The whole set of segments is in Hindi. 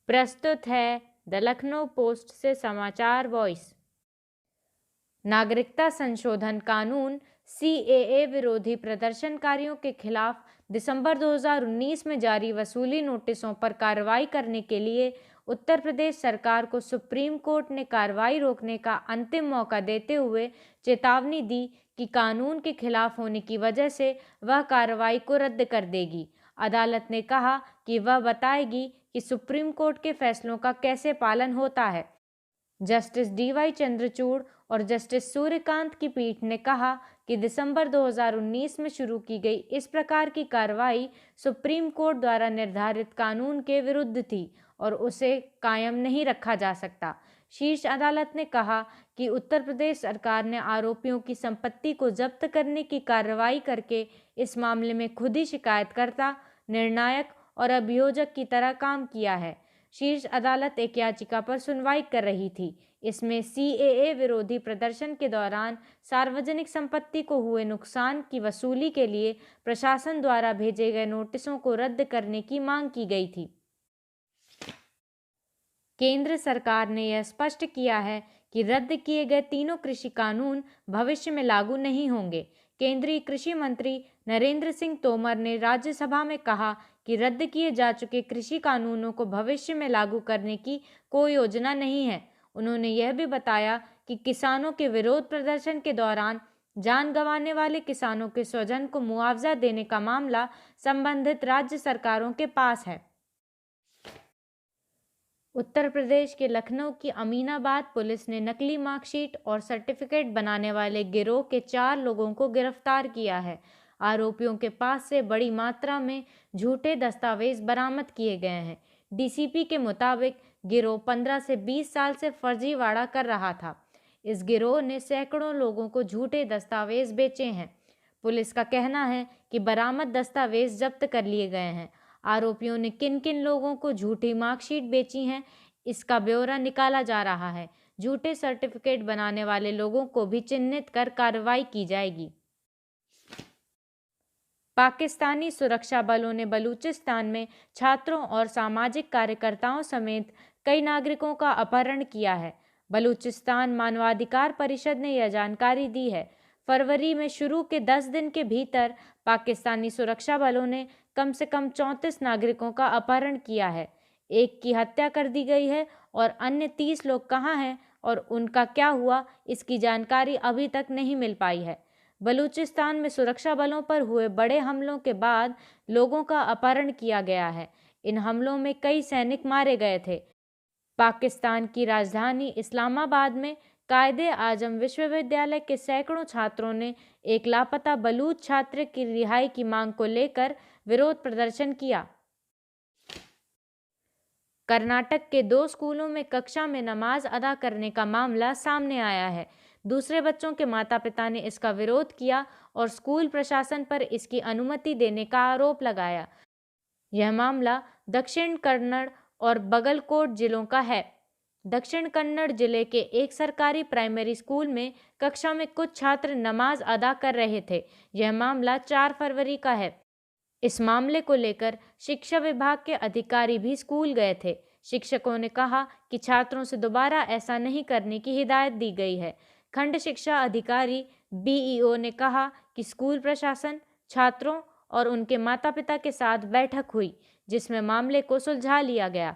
प्रस्तुत है द लखनऊ पोस्ट से समाचार वॉइस। नागरिकता संशोधन कानून सीएए विरोधी प्रदर्शनकारियों के खिलाफ दिसंबर 2019 में जारी वसूली नोटिसों पर कार्रवाई करने के लिए उत्तर प्रदेश सरकार को सुप्रीम कोर्ट ने कार्रवाई रोकने का अंतिम मौका देते हुए चेतावनी दी कि कानून के खिलाफ होने की वजह से वह कार्रवाई को रद्द कर देगी। अदालत ने कहा कि वह बताएगी कि सुप्रीम कोर्ट के फैसलों का कैसे पालन होता है। जस्टिस डीवाई चंद्रचूड़ और जस्टिस सूर्यकांत की पीठ ने कहा कि दिसंबर 2019 में शुरू की गई इस प्रकार की कार्रवाई सुप्रीम कोर्ट द्वारा निर्धारित कानून के विरुद्ध थी और उसे कायम नहीं रखा जा सकता। शीर्ष अदालत ने कहा कि उत्तर प्रदेश सरकार ने आरोपियों की संपत्ति को जब्त करने की कार्रवाई करके इस मामले में खुद ही शिकायतकर्ता, निर्णायक और अभियोजक की तरह काम किया है। शीर्ष अदालत एक याचिका पर सुनवाई कर रही थी। इसमें सीएए विरोधी प्रदर्शन के दौरान सार्वजनिक संपत्ति को हुए नुकसान की वसूली के लिए प्रशासन द्वारा भेजे गए नोटिसों को रद्द करने की मांग की गई थी। केंद्र सरकार ने यह स्पष्ट किया है कि रद्द किए गए तीनों कृषि कानून भविष्य में लागू नहीं होंगे। केंद्रीय कृषि मंत्री नरेंद्र सिंह तोमर ने राज्यसभा में कहा कि रद्द किए जा चुके कृषि कानूनों को भविष्य में लागू करने की कोई योजना नहीं है। उन्होंने यह भी बताया कि किसानों के विरोध प्रदर्शन के दौरान जान गंवाने वाले किसानों के स्वजन को मुआवजा देने का मामला संबंधित राज्य सरकारों के पास है। उत्तर प्रदेश के लखनऊ की अमीनाबाद पुलिस ने नकली मार्कशीट और सर्टिफिकेट बनाने वाले गिरोह के 4 लोगों को गिरफ्तार किया है। आरोपियों के पास से बड़ी मात्रा में झूठे दस्तावेज बरामद किए गए हैं। डीसीपी के मुताबिक गिरोह 15 से 20 साल से फर्जीवाड़ा कर रहा था। इस गिरोह ने सैकड़ों लोगों को झूठे दस्तावेज बेचे हैं। पुलिस का कहना है कि बरामद दस्तावेज जब्त कर लिए गए हैं। आरोपियों ने किन किन लोगों को झूठी मार्कशीट बेची हैं, इसका ब्यौरा निकाला जा रहा है। झूठे सर्टिफिकेट बनाने वाले लोगों को भी चिन्हित कर कार्रवाई की जाएगी। पाकिस्तानी सुरक्षा बलों ने बलूचिस्तान में छात्रों और सामाजिक कार्यकर्ताओं समेत कई नागरिकों का अपहरण किया है। बलूचिस्तान मानवाधिकार परिषद ने यह जानकारी दी है। फरवरी में शुरू के 10 दिन के भीतर पाकिस्तानी सुरक्षा बलों ने कम से कम 34 नागरिकों का अपहरण किया है। एक की हत्या कर दी गई है और अन्य 30 लोग कहाँ हैं और उनका क्या हुआ, इसकी जानकारी अभी तक नहीं मिल पाई है। बलूचिस्तान में सुरक्षा बलों पर हुए बड़े हमलों के बाद लोगों का अपहरण किया गया है। इन हमलों में कई सैनिक मारे गए थे। पाकिस्तान की राजधानी इस्लामाबाद में कायदे आजम विश्वविद्यालय के सैकड़ों छात्रों ने एक लापता बलूच छात्र की रिहाई की मांग को लेकर विरोध प्रदर्शन किया। कर्नाटक के 2 स्कूलों में कक्षा में नमाज अदा करने का मामला सामने आया है। दूसरे बच्चों के माता पिता ने इसका विरोध किया और स्कूल प्रशासन पर इसकी अनुमति देने का आरोप लगाया। यह मामला दक्षिण कन्नड़ और बागलकोट जिलों का है। दक्षिण कन्नड़ जिले के एक सरकारी प्राइमरी स्कूल में कक्षा में कुछ छात्र नमाज अदा कर रहे थे। यह मामला 4 फरवरी का है। इस मामले को लेकर शिक्षा विभाग के अधिकारी भी स्कूल गए थे। शिक्षकों ने कहा कि छात्रों से दोबारा ऐसा नहीं करने की हिदायत दी गई है। खंड शिक्षा अधिकारी बीईओ ने कहा कि स्कूल प्रशासन, छात्रों और उनके माता पिता के साथ बैठक हुई, जिसमें मामले को सुलझा लिया गया।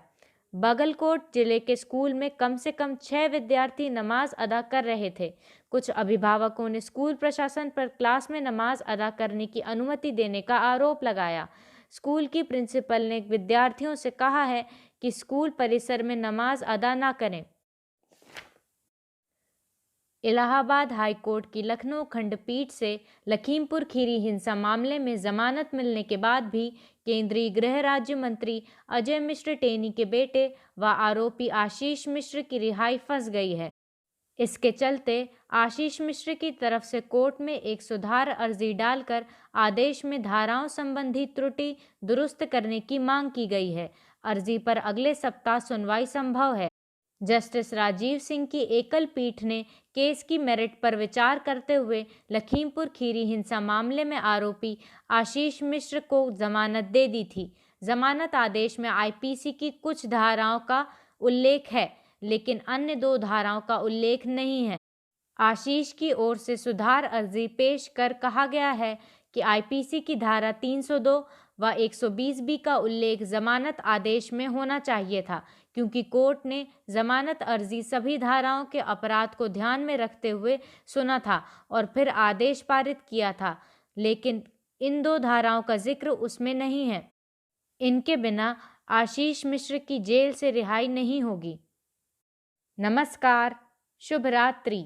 बागलकोट जिले के स्कूल में कम से कम 6 विद्यार्थी नमाज अदा कर रहे थे। कुछ अभिभावकों ने स्कूल प्रशासन पर क्लास में नमाज अदा करने की अनुमति देने का आरोप लगाया। स्कूल की प्रिंसिपल ने विद्यार्थियों से कहा है कि स्कूल परिसर में नमाज अदा न करें। इलाहाबाद हाई कोर्ट की लखनऊ खंडपीठ से लखीमपुर खीरी हिंसा मामले में जमानत मिलने के बाद भी केंद्रीय गृह राज्य मंत्री अजय मिश्र टेनी के बेटे व आरोपी आशीष मिश्र की रिहाई फंस गई है। इसके चलते आशीष मिश्र की तरफ से कोर्ट में एक सुधार अर्जी डालकर आदेश में धाराओं संबंधी त्रुटि दुरुस्त करने की मांग की गई है। अर्जी पर अगले सप्ताह सुनवाई संभव है। जस्टिस राजीव सिंह की एकल पीठ ने केस की मेरिट पर विचार करते हुए लखीमपुर खीरी हिंसा मामले में आरोपी आशीष मिश्र को जमानत दे दी थी। जमानत आदेश में आईपीसी की कुछ धाराओं का उल्लेख है, लेकिन अन्य 2 धाराओं का उल्लेख नहीं है। आशीष की ओर से सुधार अर्जी पेश कर कहा गया है कि आईपीसी की धारा 302 व 120 का उल्लेख जमानत आदेश में होना चाहिए था, क्योंकि कोर्ट ने जमानत अर्जी सभी धाराओं के अपराध को ध्यान में रखते हुए सुना था और फिर आदेश पारित किया था, लेकिन इन 2 धाराओं का जिक्र उसमें नहीं है। इनके बिना आशीष मिश्र की जेल से रिहाई नहीं होगी। नमस्कार, शुभ रात्रि।